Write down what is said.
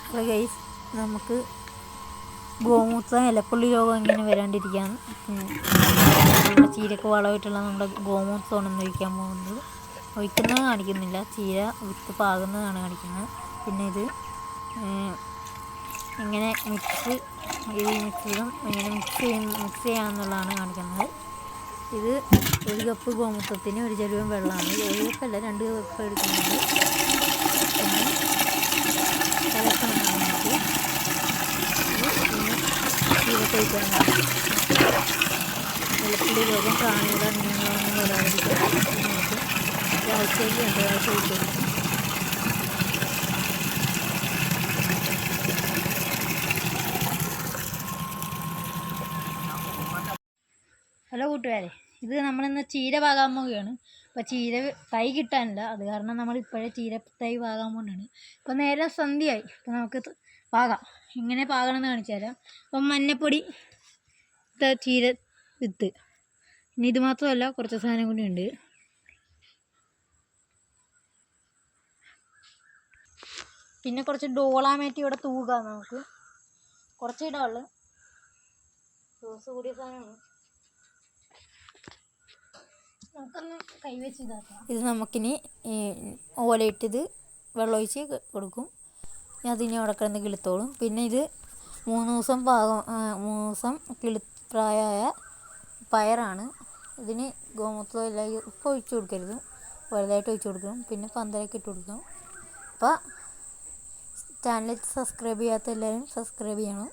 അപ്പോൾ ഗൈസ് നമുക്ക് ഗോമൂത്രം ഇലപ്പുള്ളി രോഗം എങ്ങനെ വരാണ്ടിരിക്കാൻ നമ്മുടെ ചീരക്ക് വളമായിട്ടുള്ള നമ്മുടെ ഗോമൂത്രമാണ് ഒഴിക്കാൻ പോകുന്നത്. ഒഴിക്കുന്നത് കാണിക്കുന്നില്ല, ചീര വിത്ത് പാകുന്നതാണ് കാണിക്കുന്നത്. പിന്നെ ഇത് ഇങ്ങനെ ഈ മിശ്രിതം ഇങ്ങനെ മിക്സ് ചെയ്യാമെന്നുള്ളതാണ് കാണിക്കുന്നത്. ഇത് 1 കപ്പ് ഗോമൂത്രത്തിന് 1 ചരുവം വെള്ളമാണ്. 1 കപ്പല്ല, 2 കപ്പ് എടുക്കുന്നുണ്ട്. പിന്നെ കലക്കണമെന്നാണ് നമുക്ക് ചീരക്കൊഴിക്കാനാണ്. വെളുത്തുള്ളി രോഗം പ്രാണികൾ അങ്ങനെയൊന്നും വരാതിരിക്കാൻ നമുക്ക് ഒരാഴ്ചയ്ക്ക് 2 പ്രാവശ്യം ഒഴിച്ചു കൊടുക്കും. ഹലോ കൂട്ടുകാരെ, ഇത് നമ്മളിന്ന് ചീര പാകാൻ പോവുകയാണ്. അപ്പോൾ ചീര തൈ കിട്ടാനില്ല, അത് കാരണം നമ്മൾ ഇപ്പോഴേ ചീര തൈ പാകാൻ പോകുന്നതാണ്. അപ്പോൾ നേരം സന്ധ്യയായി, അപ്പോൾ നമുക്ക് പാകാം. എങ്ങനെ പാകണമെന്ന് കാണിച്ചു തരാം. അപ്പം മഞ്ഞപ്പൊടി, ചീര വിത്ത്, ഇനി ഇത് മാത്രമല്ല കുറച്ച് സാധനം കൂടി ഉണ്ട്. പിന്നെ കുറച്ച് ഡോളാമേറ്റ് ഇവിടെ തൂകാം. നമുക്ക് കുറച്ച് ഇടാനുള്ളു, ഡോസ് കൂടിയ സാധനമാണ്. ഇത് നമുക്കിനി ഓലയിട്ടിത് വെള്ളമൊഴിച്ച് കൊടുക്കും. അതിനി അവിടെ കിടന്ന് കിളുത്തോളും. പിന്നെ ഇത് 3 ദിവസം കിളിപ്രായമായ പയറാണ്. ഇതിന് ഗോമൂത്രം എല്ലാം ഇപ്പോൾ ഒഴിച്ചു കൊടുക്കരുത്, വലുതായിട്ട് ഒഴിച്ചു കൊടുക്കണം. പിന്നെ പന്തലൊക്കെ ഇട്ട് കൊടുക്കണം. അപ്പോൾ ചാനൽ സബ്സ്ക്രൈബ് ചെയ്യാത്ത എല്ലാവരും സബ്സ്ക്രൈബ് ചെയ്യണം.